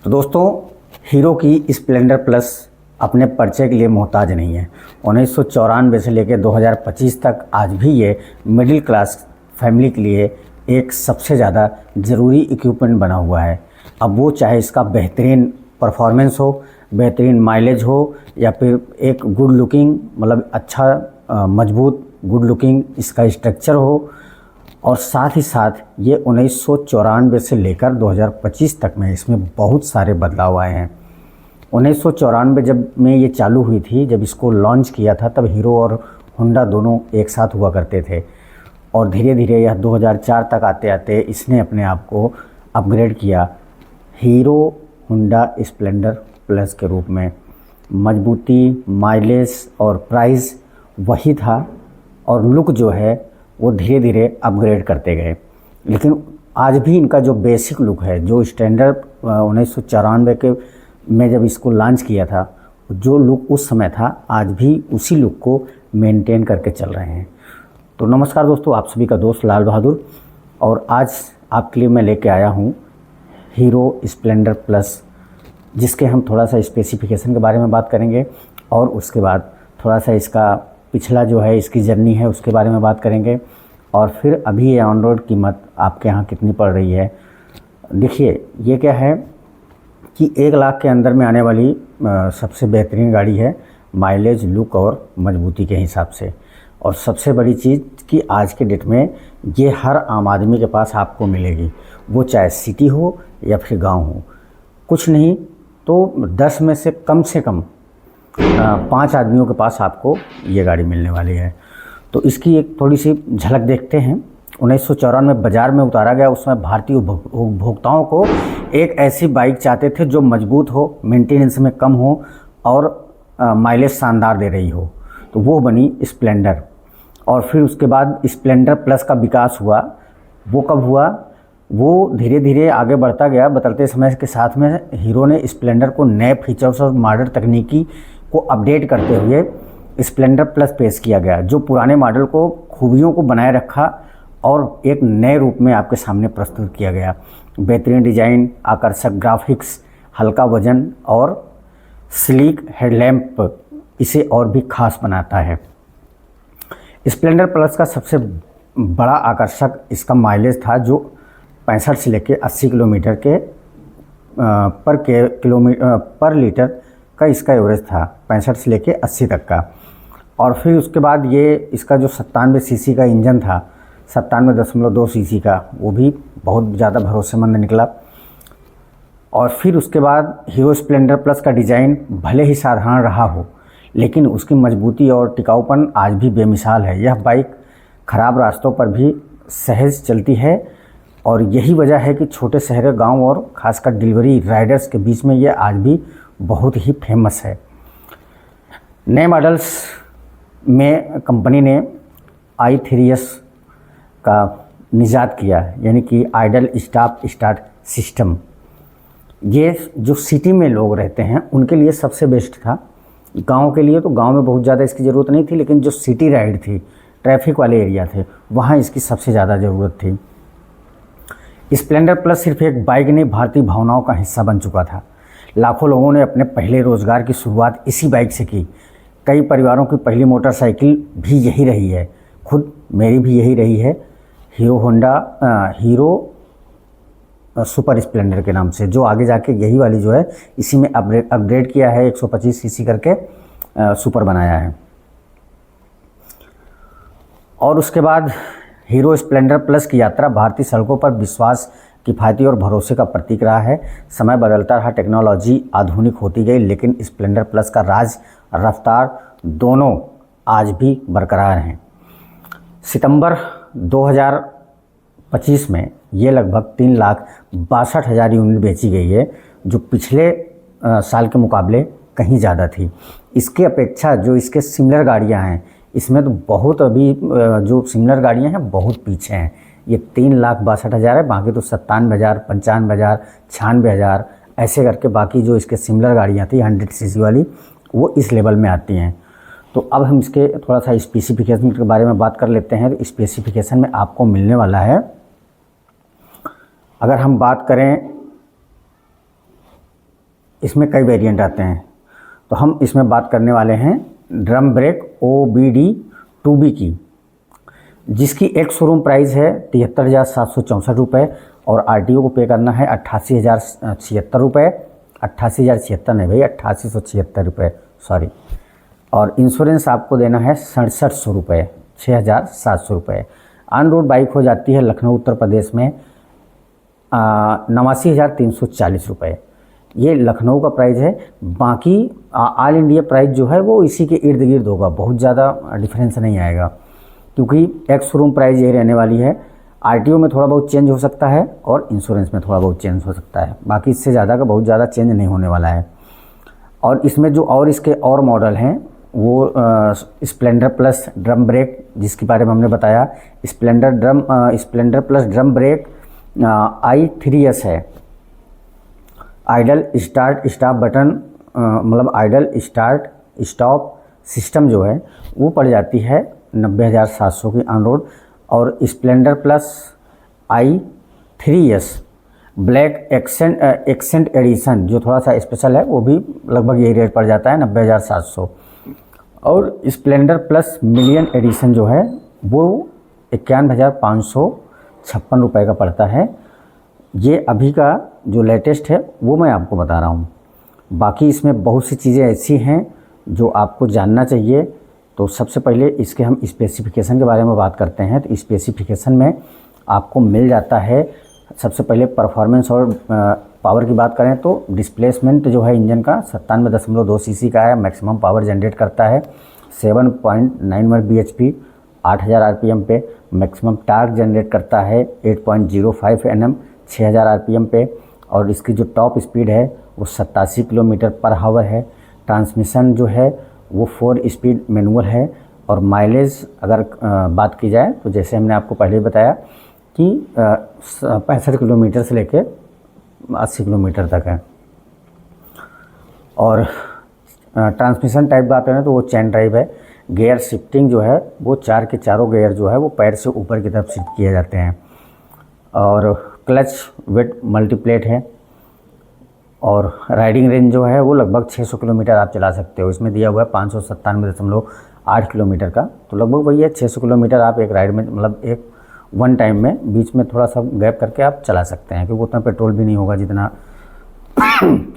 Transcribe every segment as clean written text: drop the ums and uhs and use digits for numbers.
तो दोस्तों, हीरो की स्प्लेंडर प्लस अपने परिचय के लिए मोहताज नहीं है। 1994 से लेकर 2025 तक आज भी ये मिडिल क्लास फैमिली के लिए एक सबसे ज़्यादा ज़रूरी इक्विपमेंट बना हुआ है। अब वो चाहे इसका बेहतरीन परफॉर्मेंस हो, बेहतरीन माइलेज हो, या फिर एक गुड लुकिंग मतलब अच्छा मजबूत गुड लुकिंग इसका स्ट्रक्चर हो, और साथ ही साथ ये 1994 से लेकर 2025 तक में इसमें बहुत सारे बदलाव आए हैं। 1994 जब में ये चालू हुई थी, जब इसको लॉन्च किया था, तब हीरो और होंडा दोनों एक साथ हुआ करते थे, और धीरे धीरे यह 2004 तक आते आते इसने अपने आप को अपग्रेड किया हीरो होंडा स्प्लेंडर प्लस के रूप में। मजबूती, माइलेज और प्राइस वही था, और लुक जो है वो धीरे धीरे अपग्रेड करते गए। लेकिन आज भी इनका जो बेसिक लुक है, जो स्टैंडर्ड 1994 के में जब इसको लॉन्च किया था, जो लुक उस समय था, आज भी उसी लुक को मेंटेन करके चल रहे हैं। तो नमस्कार दोस्तों, आप सभी का दोस्त लाल बहादुर, और आज आपके लिए मैं लेके आया हूँ हीरो स्प्लेंडर प्लस, जिसके हम थोड़ा सा स्पेसिफिकेशन के बारे में बात करेंगे, और उसके बाद थोड़ा सा इसका पिछला जो है इसकी जर्नी है उसके बारे में बात करेंगे, और फिर अभी ये ऑन रोड कीमत आपके यहाँ कितनी पड़ रही है। देखिए, ये क्या है कि 1 लाख के अंदर में आने वाली सबसे बेहतरीन गाड़ी है माइलेज, लुक और मजबूती के हिसाब से। और सबसे बड़ी चीज़ कि आज के डेट में ये हर आम आदमी के पास आपको मिलेगी, वो चाहे सिटी हो या फिर गांव हो। कुछ नहीं तो 10 में से कम 5 आदमियों के पास आपको ये गाड़ी मिलने वाली है। तो इसकी एक थोड़ी सी झलक देखते हैं। 1994 में बाज़ार में उतारा गया, उसमें भारतीय उपभोक्ताओं को एक ऐसी बाइक चाहते थे जो मजबूत हो, मेंटेनेंस में कम हो और माइलेज शानदार दे रही हो, तो वो बनी स्प्लेंडर। और फिर उसके बाद स्प्लेंडर प्लस का विकास हुआ। वो कब हुआ? वो धीरे धीरे आगे बढ़ता गया। बदलते समय के साथ में हीरो ने स्प्लेंडर को नए फीचर्स और मॉडर्न तकनीकी को अपडेट करते हुए स्प्लेंडर प्लस पेश किया गया, जो पुराने मॉडल को खूबियों को बनाए रखा और एक नए रूप में आपके सामने प्रस्तुत किया गया। बेहतरीन डिज़ाइन, आकर्षक ग्राफिक्स, हल्का वजन और स्लीक हेडलैम्प इसे और भी खास बनाता है। स्प्लेंडर प्लस का सबसे बड़ा आकर्षक इसका माइलेज था, जो 65 से लेकर 80 किलोमीटर के पर लीटर का इसका एवरेज था, 65 से लेकर 80 तक का। और फिर उसके बाद ये इसका जो 97 सीसी का इंजन था, 97.2 सीसी का, वो भी बहुत ज़्यादा भरोसेमंद निकला। और फिर उसके बाद हीरो स्प्लेंडर प्लस का डिज़ाइन भले ही साधारण रहा हो, लेकिन उसकी मजबूती और टिकाऊपन आज भी बेमिसाल है। यह बाइक ख़राब रास्तों पर भी सहज चलती है, और यही वजह है कि छोटे शहर, गांव और ख़ासकर डिलीवरी राइडर्स के बीच में ये आज भी बहुत ही फेमस है। नए मॉडल्स में कंपनी ने i3s का निजात किया, यानी कि आइडल स्टॉप स्टार्ट सिस्टम। ये जो सिटी में लोग रहते हैं उनके लिए सबसे बेस्ट था। गांव के लिए तो गांव में बहुत ज़्यादा इसकी ज़रूरत नहीं थी, लेकिन जो सिटी राइड थी, ट्रैफिक वाले एरिया थे, वहाँ इसकी सबसे ज़्यादा ज़रूरत थी। स्प्लेंडर प्लस सिर्फ एक बाइक नहीं, भारतीय भावनाओं का हिस्सा बन चुका था। लाखों लोगों ने अपने पहले रोज़गार की शुरुआत इसी बाइक से की। कई परिवारों की पहली मोटरसाइकिल भी यही रही है, खुद मेरी भी यही रही है, हीरो सुपर स्प्लेंडर के नाम से, जो आगे जाके यही वाली जो है इसी में अपग्रेड किया है, 125 सीसी करके सुपर बनाया है। और उसके बाद हीरो स्प्लेंडर प्लस की यात्रा भारतीय सड़कों पर विश्वास, किफ़ायती और भरोसे का प्रतीक रहा है। समय बदलता रहा, टेक्नोलॉजी आधुनिक होती गई, लेकिन स्प्लेंडर प्लस का राज, रफ्तार दोनों आज भी बरकरार हैं। सितंबर 2025 में ये लगभग 3,62,000 यूनिट बेची गई है, जो पिछले साल के मुकाबले कहीं ज़्यादा थी। इसके अपेक्षा जो इसके सिमिलर गाड़ियां हैं, इसमें तो बहुत अभी जो सिमिलर गाड़ियां हैं बहुत पीछे हैं। ये 3,62,000 है, बाकी तो 97,000, 95,000, 96,000 ऐसे करके बाकी जो इसके सिमिलर गाड़ियां थी 100 सीसी वाली, वो इस लेवल में आती हैं। तो अब हम इसके थोड़ा सा स्पेसिफिकेशन के बारे में बात कर लेते हैं। तो स्पेसिफिकेशन में आपको मिलने वाला है, अगर हम बात करें इसमें कई वेरिएंट आते हैं, तो हम इसमें बात करने वाले हैं ड्रम ब्रेक OBD 2B की, जिसकी एक शोरूम प्राइस है 73,764 रुपये और RTO को पे करना है 88,076 रुपये। 88,076 नहीं भाई, 8876 रुपये, सॉरी। और इंश्योरेंस आपको देना है 6700 रुपये, 6,700 रुपये। ऑन रोड बाइक हो जाती है लखनऊ उत्तर प्रदेश में 89,340 रुपये। ये लखनऊ का प्राइस है। बाकी ऑल इंडिया प्राइस जो है वो इसी के इर्द गिर्द होगा, बहुत ज़्यादा डिफरेंस नहीं आएगा, क्योंकि एक्स शोरूम प्राइस यही रहने वाली है। RTO में थोड़ा बहुत चेंज हो सकता है और इंश्योरेंस में थोड़ा बहुत चेंज हो सकता है, बाकी इससे ज़्यादा का बहुत ज़्यादा चेंज नहीं होने वाला है। और इसमें जो और इसके और मॉडल हैं वो स्प्लेंडर प्लस ड्रम ब्रेक, जिसके बारे में हमने बताया, Splendor plus drum brake i3S है। आइडल स्टार्ट स्टॉप बटन, मतलब आइडल स्टार्ट स्टॉप सिस्टम जो है वो पड़ जाती है 90,700 की ऑन रोड। और Splendor plus i3S black accent edition जो थोड़ा सा स्पेशल है वो भी लगभग यही रेट पड़ जाता है 90,700। और स्प्लेंडर प्लस मिलियन एडिशन जो है वो 51,556 रुपये का पड़ता है। ये अभी का जो लेटेस्ट है वो मैं आपको बता रहा हूँ। बाकी इसमें बहुत सी चीज़ें ऐसी हैं जो आपको जानना चाहिए। तो सबसे पहले इसके हम स्पेसिफिकेशन के बारे में बात करते हैं। तो स्पेसिफिकेशन में आपको मिल जाता है, सबसे पहले परफॉर्मेंस और पावर की बात करें तो डिस्प्लेसमेंट जो है इंजन का 97.2 सीसी का है। मैक्सिमम पावर जनरेट करता है 7.91 bhp 8,000 RPM पे। मैक्सिमम टार्क जनरेट करता है 8.05 Nm 6,000 RPM पे। और इसकी जो टॉप स्पीड है वो 87 किलोमीटर पर हावर है। ट्रांसमिशन जो है वो 4 स्पीड मैनुअल है। और माइलेज अगर बात की जाए तो जैसे हमने आपको पहले ही बताया कि 65 किलोमीटर से लेके 80 किलोमीटर तक है। और ट्रांसमिशन टाइप बात करें तो वो चैन ड्राइव है। गियर शिफ्टिंग जो है वो 4 के चारों गियर जो है वो पैर से ऊपर की तरफ शिफ्ट किए जाते हैं। और क्लच वेट मल्टीप्लेट है। और राइडिंग रेंज जो है वो लगभग 600 किलोमीटर आप चला सकते हो। इसमें दिया हुआ है 597.8 किलोमीटर का, तो लगभग वही है 600 किलोमीटर आप एक राइड में, मतलब एक वन टाइम में, बीच में थोड़ा सा गैप करके आप चला सकते हैं, क्योंकि उतना पेट्रोल भी नहीं होगा जितना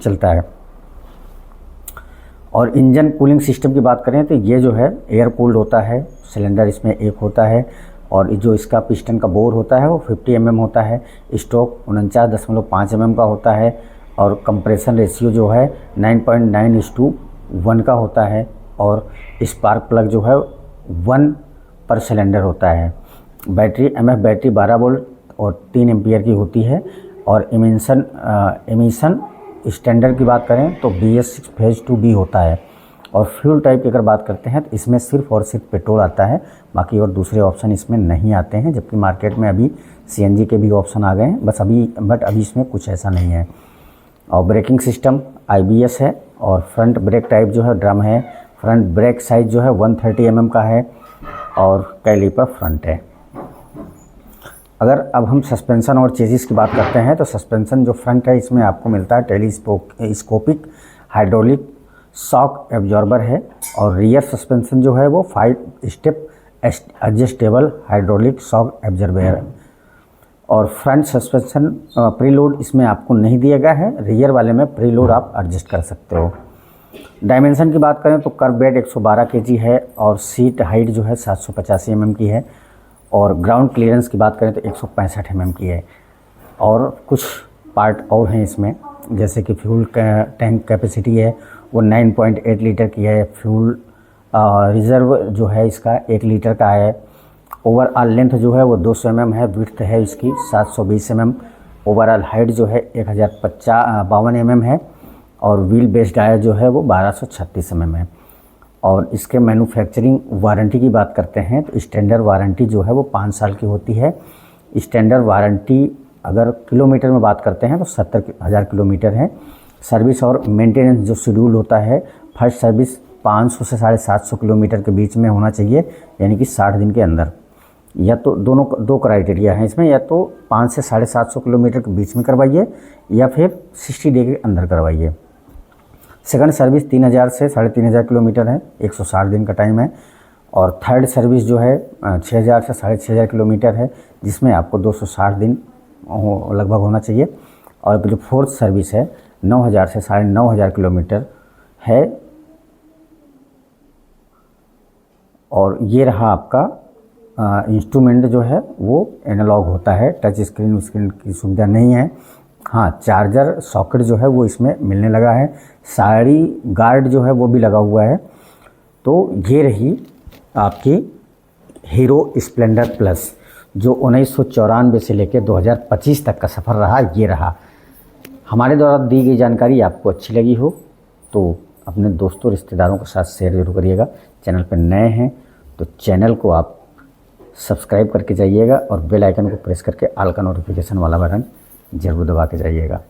चलता है। और इंजन कूलिंग सिस्टम की बात करें तो ये जो है एयर कूल्ड होता है। सिलेंडर इसमें एक होता है और जो इसका पिस्टन का बोर होता है वो 50 mm होता है। स्ट्रोक 49.5 mm का होता है। और कंप्रेशन रेशियो जो है 9.9:1 का होता है। और स्पार्क प्लग जो है 1 पर सिलेंडर होता है। बैटरी MF बैटरी 12 वोल्ट और 3 एम्पियर की होती है। और एमिशन स्टैंडर्ड की बात करें तो BS6 फेज 2B होता है। और फ्यूल टाइप की अगर बात करते हैं तो इसमें सिर्फ और सिर्फ पेट्रोल आता है, बाकी और दूसरे ऑप्शन इसमें नहीं आते हैं। जबकि मार्केट में अभी CNG के भी ऑप्शन आ गए हैं, बट अभी इसमें कुछ ऐसा नहीं है। और ब्रेकिंग सिस्टम IBS है। और फ्रंट ब्रेक टाइप जो है ड्रम है। फ्रंट ब्रेक साइज जो है 130 mm का है। और कैलिपर फ्रंट है। अगर अब हम सस्पेंशन और चेसिस की बात करते हैं तो सस्पेंशन जो फ्रंट है इसमें आपको मिलता है टेलीस्कोपिक हाइड्रोलिक शॉक एब्जॉर्बर है। और रियर सस्पेंशन जो है वो 5 step adjustable hydraulic shock absorber है। और फ्रंट सस्पेंशन प्रीलोड इसमें आपको नहीं दिया गया है, रियर वाले में प्रीलोड आप एडजस्ट कर सकते हो। डायमेंशन की बात करें तो कर्व बेड 112 kg है। और सीट हाइट जो है 785 mm की है। और ग्राउंड क्लियरेंस की बात करें तो 165 mm की है। और कुछ पार्ट और हैं इसमें, जैसे कि फ्यूल टैंक कैपेसिटी है वो 9.8 लीटर की है। फ्यूल रिज़र्व जो है इसका 1 लीटर का है। ओवरऑल लेंथ जो है वो 200 mm है। विड्थ है इसकी 720 mm। ओवरऑल हाइट जो है 1052 mm है। और व्हील बेस टायर जो है वो 1236 mm है। और इसके मैन्युफैक्चरिंग वारंटी की बात करते हैं तो स्टैंडर्ड वारंटी जो है वो 5 साल की होती है। स्टैंडर्ड वारंटी अगर किलोमीटर में बात करते हैं तो 70,000 किलोमीटर है। सर्विस और मेंटेनेंस जो शेड्यूल होता है, फर्स्ट सर्विस 500 से 750 किलोमीटर के बीच में होना चाहिए, यानी कि 60 दिन के अंदर। या तो दो क्राइटेरिया हैं इसमें, या तो 5 से 750 किलोमीटर के बीच में करवाइए या फिर 60 डे के अंदर करवाइए। सेकंड सर्विस 3000 से 3500 किलोमीटर है, 160 दिन का टाइम है। और थर्ड सर्विस जो है 6000 से 6500 किलोमीटर है, जिसमें आपको 260 दिन लगभग होना चाहिए। और जो फोर्थ सर्विस है 9000 से 9500 किलोमीटर है। और ये रहा आपका इंस्ट्रूमेंट जो है वो एनालॉग होता है, टच स्क्रीन की सुविधा नहीं है। हाँ, चार्जर सॉकेट जो है वो इसमें मिलने लगा है, सारी गार्ड जो है वो भी लगा हुआ है। तो ये रही आपकी हीरो स्प्लेंडर प्लस, जो 1994 से लेकर 2025 तक का सफ़र रहा। ये रहा। हमारे द्वारा दी गई जानकारी आपको अच्छी लगी हो तो अपने दोस्तों रिश्तेदारों के साथ शेयर जरूर करिएगा। चैनल पर नए हैं तो चैनल को आप सब्सक्राइब करके जाइएगा और बेल आइकन को प्रेस करके ऑल का नोटिफिकेशन वाला बटन ज़रूर दबा के जाइएगा।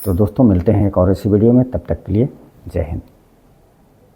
तो दोस्तों मिलते हैं एक और ऐसी वीडियो में, तब तक के लिए जय हिंद।